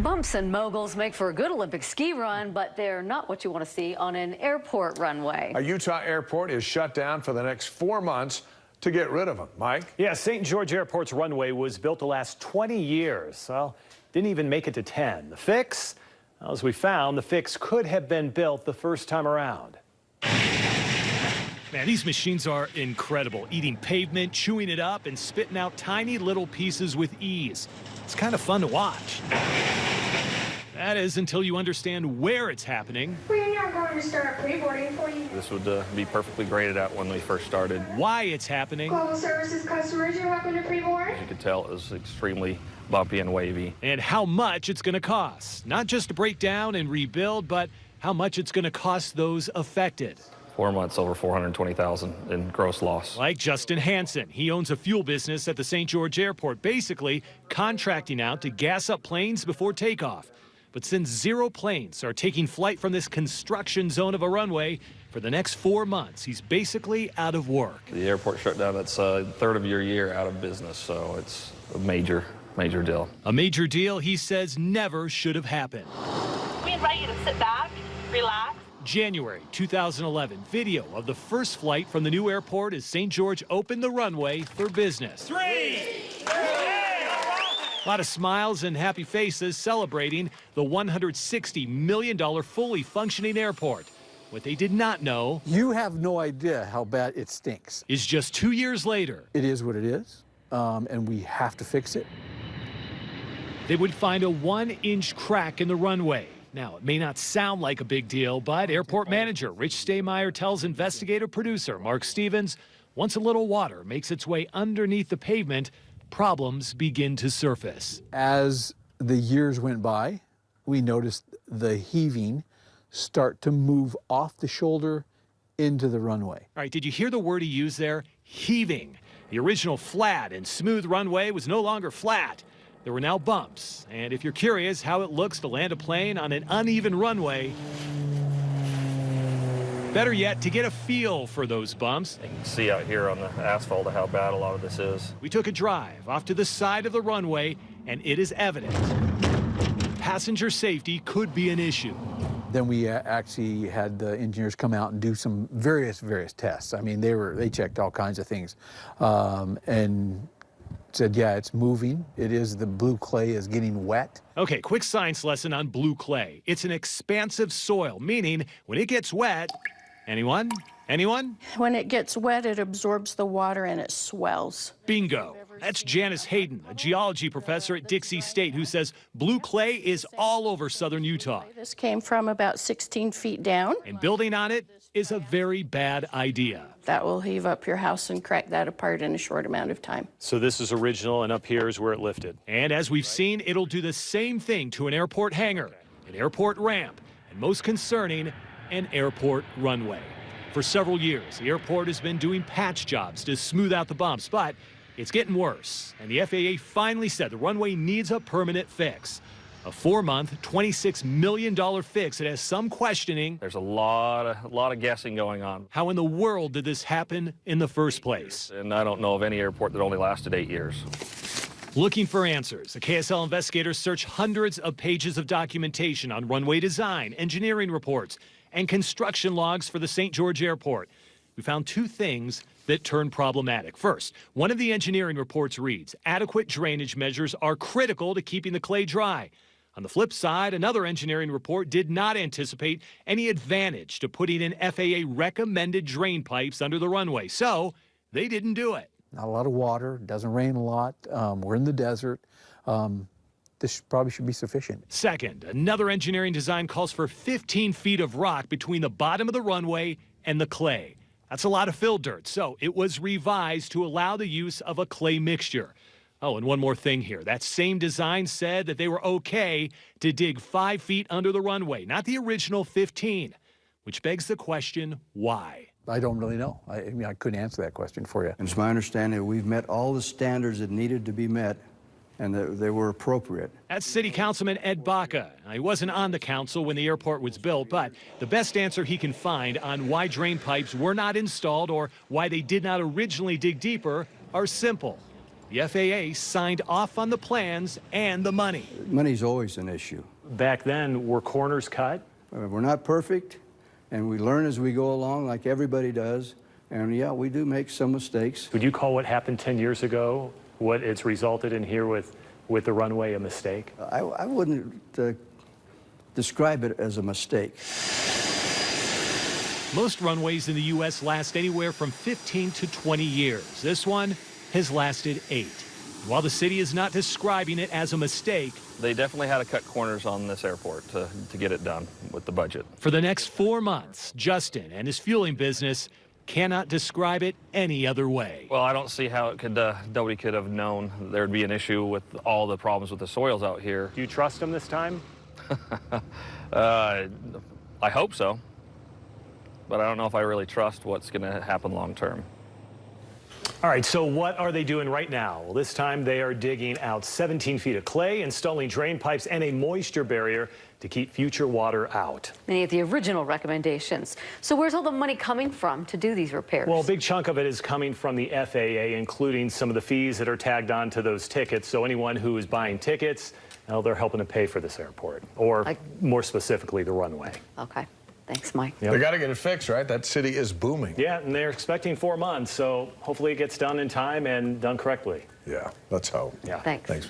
Bumps and moguls make for a good Olympic ski run, but they're not what you want to see on an airport runway. A Utah airport is shut down for the next 4 months to get rid of them. Mike? Yeah, St. George Airport's runway was built the last 20 years. Well, didn't even make it to 10. The fix? Well, as we found, the fix could have been built the first time around. Man, these machines are incredible, eating pavement, chewing it up, and spitting out tiny little pieces with ease. It's kind of fun to watch. That is until you understand where it's happening. We are going to start pre-boarding for you. This would be perfectly graded out when we first started. Why it's happening. Global Services customers, you're welcome to pre-board. As you could tell, it was extremely bumpy and wavy. And how much it's going to cost. Not just to break down and rebuild, but how much it's going to cost those affected. 4 months, over $420,000 in gross loss. Like Justin Hansen. He owns a fuel business at the St. George Airport, basically contracting out to gas up planes before takeoff. But since 0 planes are taking flight from this construction zone of a runway for the next 4 months, he's basically out of work. The airport shut down. That's a third of your year out of business, so it's a major deal. A major deal he says never should have happened. We invite you to sit back, relax. January 2011, video of the first flight from the new airport as St. George opened the runway for business. 3, 2, a lot of smiles and happy faces celebrating the $160 million fully functioning airport. What they did not know, you have no idea how bad it stinks. Is just 2 years later. It is what it is, and we have to fix it. They would find a 1-inch crack in the runway. Now, it may not sound like a big deal, but airport manager Rich Staymeyer tells investigative producer Mark Stevens, once a little water makes its way underneath the pavement, problems begin to surface. As the years went by, we noticed the heaving start to move off the shoulder into the runway. All right, did you hear the word he used there? Heaving. The original flat and smooth runway was no longer flat. There were now bumps, and if you're curious how it looks to land a plane on an uneven runway, better yet, to get a feel for those bumps, You can see out here on the asphalt how bad a lot of this is. we took a drive off to the side of the runway, and it is evident passenger safety could be an issue. Then we actually had the engineers come out and do some various tests. I mean, they checked all kinds of things, and said, yeah, it's moving. It is, the blue clay is getting wet. Okay, quick science lesson on blue clay. It's an expansive soil, meaning when it gets wet, anyone? When it gets wet, it absorbs the water and it swells. Bingo. That's Janice Hayden, a geology professor at Dixie State, who says blue clay is all over southern Utah. This came from about 16 feet down. And building on it is a very bad idea. That will heave up your house and crack that apart in a short amount of time. So this is original, and up here is where it lifted. And as we've seen, it'll do the same thing to an airport hangar, an airport ramp, and most concerning, an airport runway. For several years, the airport has been doing patch jobs to smooth out the bumps, but it's getting worse. And the FAA finally said the runway needs a permanent fix. A 4-month, $26 million fix that has some questioning. There's a lot of guessing going on. How in the world did this happen in the first place? And I don't know of any airport that only lasted 8 years. Looking for answers, the KSL investigators searched hundreds of pages of documentation on runway design, engineering reports, and construction logs for the St. George Airport. We found 2 things that turned problematic. First, one of the engineering reports reads, adequate drainage measures are critical to keeping the clay dry. On the flip side, another engineering report did not anticipate any advantage to putting in FAA recommended drain pipes under the runway, so they didn't do it. Not a lot of water, doesn't rain a lot, we're in the desert. This probably should be sufficient. Second, another engineering design calls for 15 feet of rock between the bottom of the runway and the clay. That's a lot of fill dirt, so it was revised to allow the use of a clay mixture. Oh, and one more thing here. That same design said that they were okay to dig 5 feet under the runway, not the original 15, which begs the question, why? I don't really know. I mean, I couldn't answer that question for you. It's my understanding that we've met all the standards that needed to be met and that they were appropriate. That's City Councilman Ed Baca. He wasn't on the council when the airport was built, but the best answer he can find on why drain pipes were not installed or why they did not originally dig deeper are simple. The FAA signed off on the plans and the money. Money's always an issue. Back then, were corners cut? We're not perfect, and we learn as we go along like everybody does. And yeah, we do make some mistakes. Would you call what happened 10 years ago, what it's resulted in here with the runway, a mistake? I wouldn't describe it as a mistake. Most runways in the U.S. last anywhere from 15 to 20 years. This one has lasted 8. While the city is not describing it as a mistake, They definitely had to cut corners on this airport to get it done with the budget. for the next 4 months, Justin and his fueling business cannot describe it any other way. Well, I don't see how it could, nobody could have known there'd be an issue with all the problems with the soils out here. Do you trust them this time? I hope so, but I don't know if I really trust what's going to happen long term. All right, so what are they doing right now? Well, this time they are digging out 17 feet of clay, installing drain pipes and a moisture barrier to keep future water out. Many of the original recommendations. So where's all the money coming from to do these repairs? Well, a big chunk of it is coming from the FAA, including some of the fees that are tagged onto those tickets. So anyone who is buying tickets, well, they're helping to pay for this airport, or more specifically, the runway. Okay. Thanks, Mike. Yep. They got to get it fixed, right? That city is booming. Yeah, and they're expecting 4 months, so hopefully it gets done in time and done correctly. Yeah, let's hope. Yeah. Thanks.